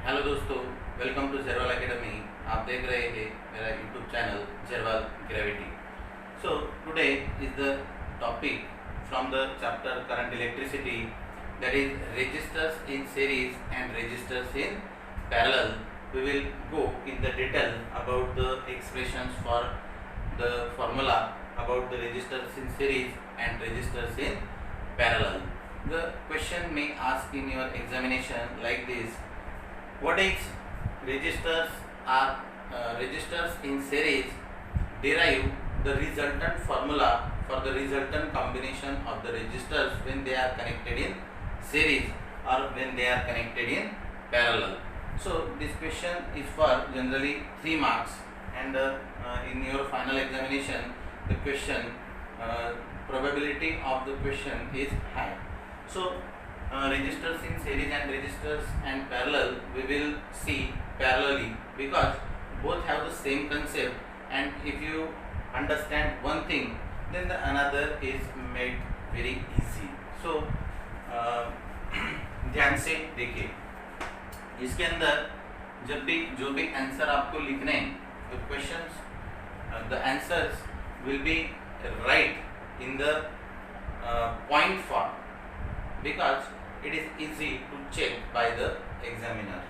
Hello दोस्तों, welcome to जेरवाल academy. आप देख रहे हैं मेरा YouTube channel Jerwal gravity. So today is the topic from the chapter current electricity, that is resistors in series and resistors in parallel. We will go in the detail about the expressions for the formula about the resistors in series and resistors in parallel. The question may ask in your examination like this: what is resistors are resistors in series? Derive the resultant formula for the resultant combination of the resistors when they are connected in series or when they are connected in parallel. So this question is for generally 3 marks, and in your final examination the question probability of the question is high. So resistors in series and resistors and parallel we will see parallelly, because both have the same concept, and if you understand one thing then the another is made very easy. So ध्यान से देखिए, इसके अंदर जब भी जो भी answer आपको लिखने हैं, the questions the answers will be right in the point form, because it is easy to check by the examiner.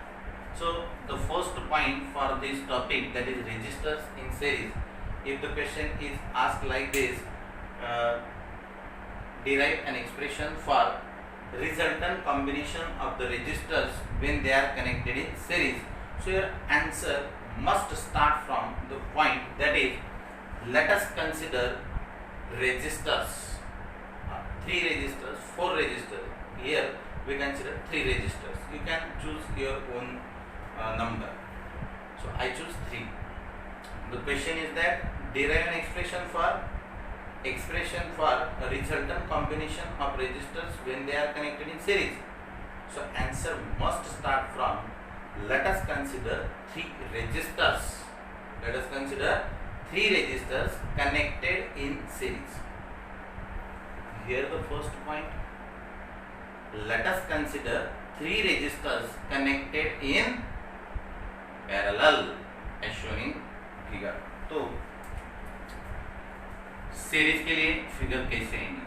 So the first point for this topic, that is resistors in series, if the question is asked like this, derive an expression for resultant combination of the resistors when they are connected in series. So your answer must start from the point, that is, let us consider resistors, 3 resistors, 4 resistors. Here we consider 3 resistors. You can choose your own number. So I choose 3. The question is that derive an expression for a resultant combination of resistors when they are connected in series. So answer must start from, let us consider 3 resistors. Let us consider 3 resistors connected in series. Here the first point, let us consider 3 resistors connected in parallel as shown in figure. तो series के लिए figure कैसे आएंगे?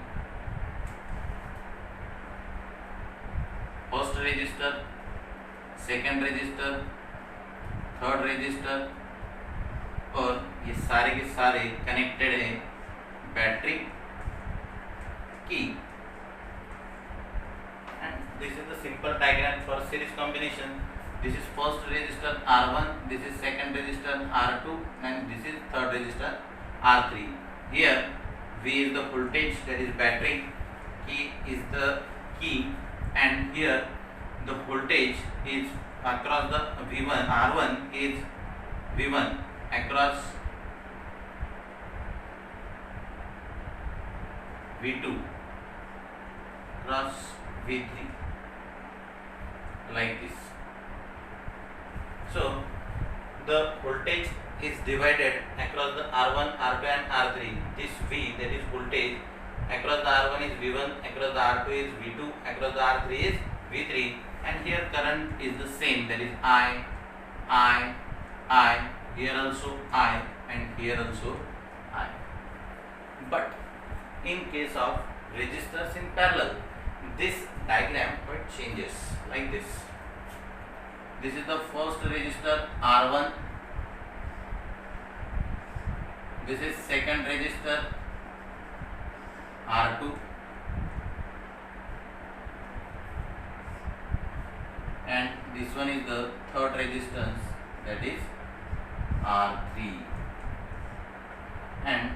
First resistor, second register, third register, और ये सारे के सारे कनेक्टेड है बैटरी की. And this is the simple diagram for series combination. This is first resistor R1, this is second resistor R2, and this is third resistor R3. Here V is the voltage, that is battery, key is the key, and here the voltage is across the V1, R1 is V1 across V2 across V3, like this. So the voltage is divided across the R1, R2 and R3. This V, that is voltage, across the R1 is V1, across the R2 is V2, across the R3 is V3, and here current is the same, that is I, here also I, and here also I. But in case of resistors in parallel, this diagram quite changes like this. This is the first resistor R1, this is second resistor R2, and this one is the third resistance, that is R3, and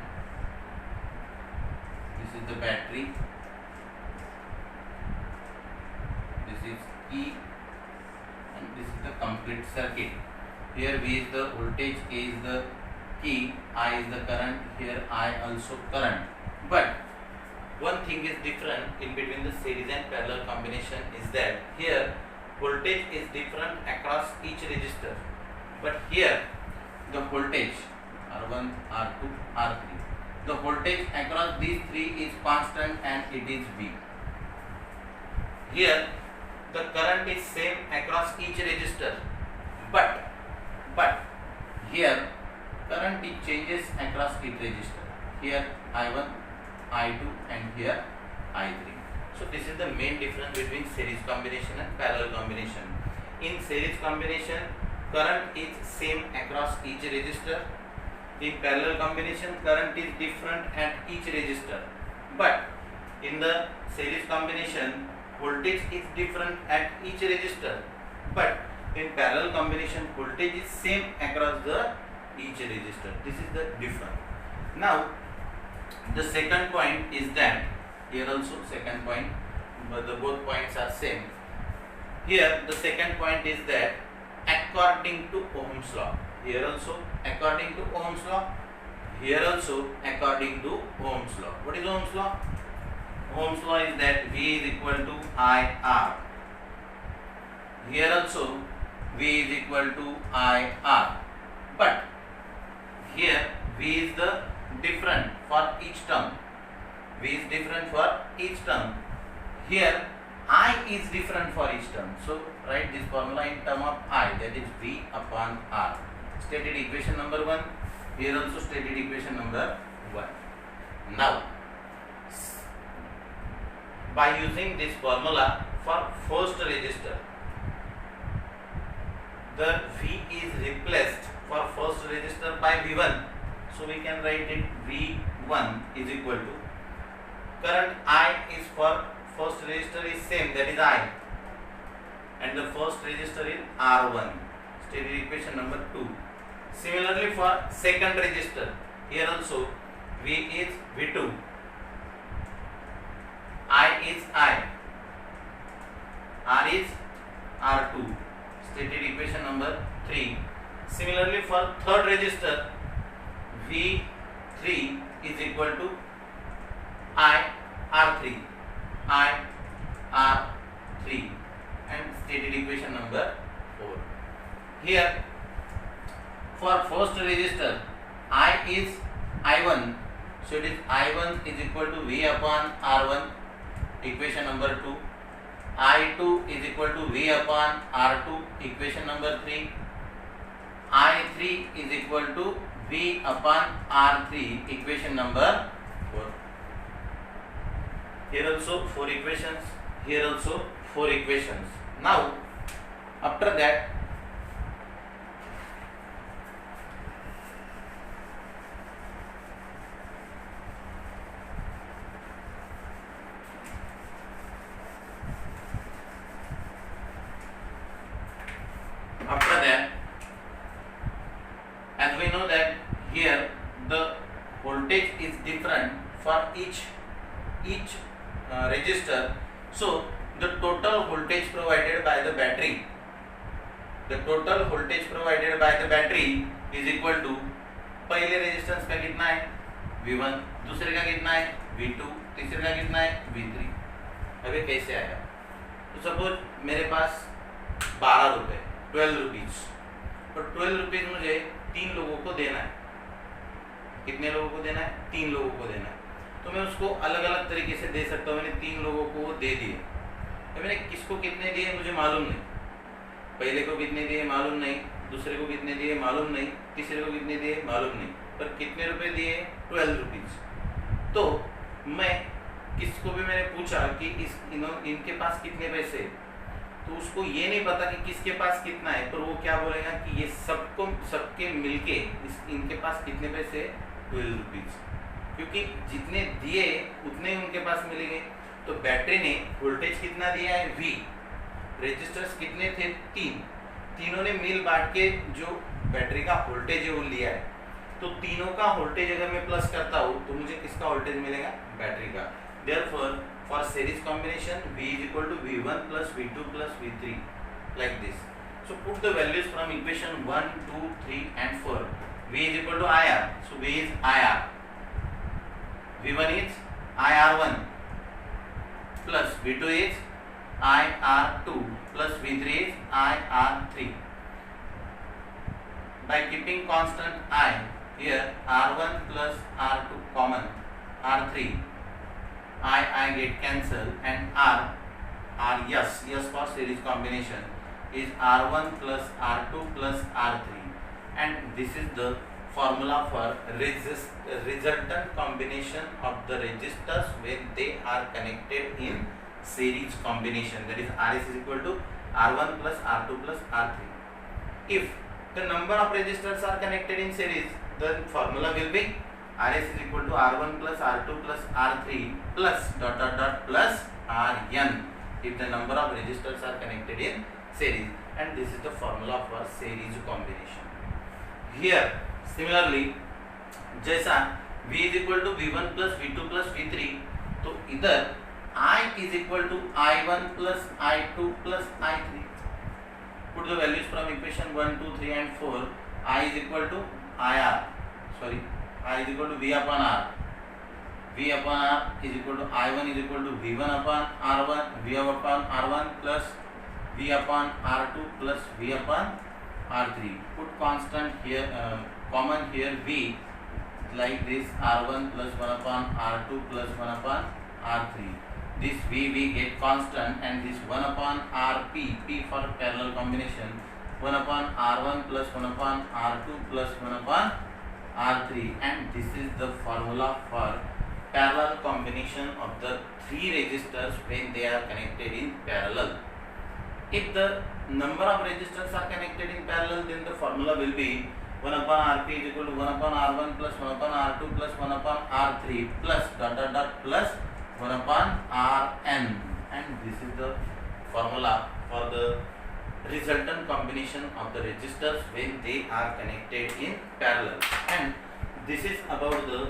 this is the battery, this is E, and this is the complete circuit. Here V is the voltage, A is the key, I is the current, here I also current. But one thing is different in between the series and parallel combination is that here voltage is different across each resistor, but here the voltage R1, R2, R3, the voltage across these 3 is constant and it is V. Here the current is same across each resistor, here I1, I2 and here I3. So this is the main difference between series combination and parallel combination. In series combination, current is same across each resistor. In parallel combination, current is different at each resistor. But in the series combination, voltage is different at each resistor. But in parallel combination, voltage is same across the each resistor. This is the difference. Now, the second point is that here also second point, but the both points are same. Here the second point is that according to Ohm's law. Here also according to Ohm's law. Here also according to Ohm's law. What is Ohm's law? Ohm's law is that V is equal to IR. Here also V is equal to IR. But here V is the different for each term. V is different for each term. Here I is different for each term. So write this formula in term of I, that is V upon R. Stated equation number 1. Here also stated equation number 1. Now, by using this formula for first resistor, the V is replaced for first resistor by V1. So we can write it V1 is equal to current I is for first resistor is same, that is I, and the first resistor is R1. Stated equation number 2. Similarly for second resistor, here also V is V2, I is I, R is R2. Stated equation number 3. Similarly for third resistor, V3 is equal to I R3, I R3, and stated equation number 4. Here for first resistor, I is I1, so it is I1 is equal to V upon R1, equation number 2. I2 is equal to V upon R2, equation number 3. I3 is equal to V upon R3, equation number 4. Here also 4 equations, here also 4 equations. Now, after that, as we know that here the voltage is different for each resistor, so the total voltage provided by the battery, is equal to पहले resistance का कितना है V1, दूसरे का कितना है V2, तीसरे का कितना है V3. अभी कैसे आया? तो सपोज मेरे पास 12 रुपये, 12 रुपीज, और 12 रुपीज मुझे 3 लोगों को देना है. कितने लोगों को देना है? 3 लोगों को देना है. तो मैं उसको अलग अलग तरीके से दे सकता हूँ. मैंने 3 लोगों को वो दे दिए. तो मैंने किसको कितने दिए मुझे मालूम नहीं. पहले को कितने दिए मालूम नहीं, दूसरे को कितने दिए मालूम नहीं, तीसरे को कितने दिए मालूम नहीं, पर कितने रुपए दिए? 12 रुपीज. तो मैं किसको भी मैंने पूछा कि इनके पास कितने पैसे, तो उसको ये नहीं पता कि किसके पास कितना है, पर वो क्या बोलेगा कि ये सबके मिलके इनके पास कितने पैसे? 12 रुपीज. क्योंकि जितने दिए उतने ही उनके पास मिलेंगे. तो बैटरी ने वोल्टेज कितना दिया है? V. रेजिस्टर्स कितने थे? 3. तीनों ने मिल बांट के जो बैटरी का वोल्टेज है वो लिया है. तो तीनों का वोल्टेज अगर मैं प्लस करता हूँ तो मुझे किसका वोल्टेज मिलेगा? बैटरी का. Therefore, for series combination, V is equal to V1 plus V2 plus V3, like this. So put the values from equation 1, 2, 3 and 4. V is equal to IR. So V is IR. V1 is IR1 plus V2 is IR2 plus V3 is IR3. By keeping constant I, here R1 plus R2 common, R3, I get cancelled, and yes for series combination is R1 plus R2 plus R3, and this is the formula for resultant combination of the resistors when they are connected in series combination, that is Rs is equal to R1 plus R2 plus R3. If the number of resistors are connected in series, the formula will be Rs is equal to R1 plus R2 plus R3 plus dot dot dot plus Rn, if the number of resistors are connected in series, and this is the formula for series combination. Here similarly जैसा V is equal to V1 plus V2 plus V3, तो इधर I is equal to I1 plus I2 plus I3. Put the values from equation 1, 2, 3 and 4. I is equal to I is equal to V upon R. V upon R is equal to I1 is equal to V1 upon R1, V upon R1 plus V upon R2 plus V upon R3. Put constant here, common here V, like this R1 plus 1 upon R2 plus 1 upon R3. This V get constant, and this 1 upon Rp, P for parallel combination, 1 upon R1 plus 1 upon R2 plus 1 upon R3, and this is the formula for parallel combination of the three resistors when they are connected in parallel. If the number of resistors are connected in parallel, then the formula will be 1 upon Rp is equal to 1 upon R1 plus 1 upon R2 plus 1 upon R3 plus dot dot dot plus 1 upon Rn, and this is the formula for the resultant combination of the resistors when they are connected in parallel. And this is about the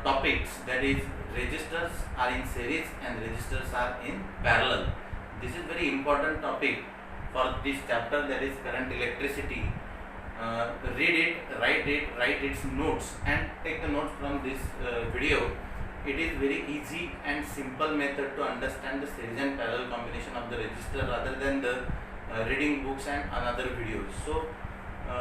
topics, that is resistors are in series and resistors are in parallel. This is very important topic for this chapter, that is current electricity. Read it, write its notes, and take the notes from this video. It is very easy and simple method to understand the series and parallel combination of the resistor, rather than the reading books and another videos. So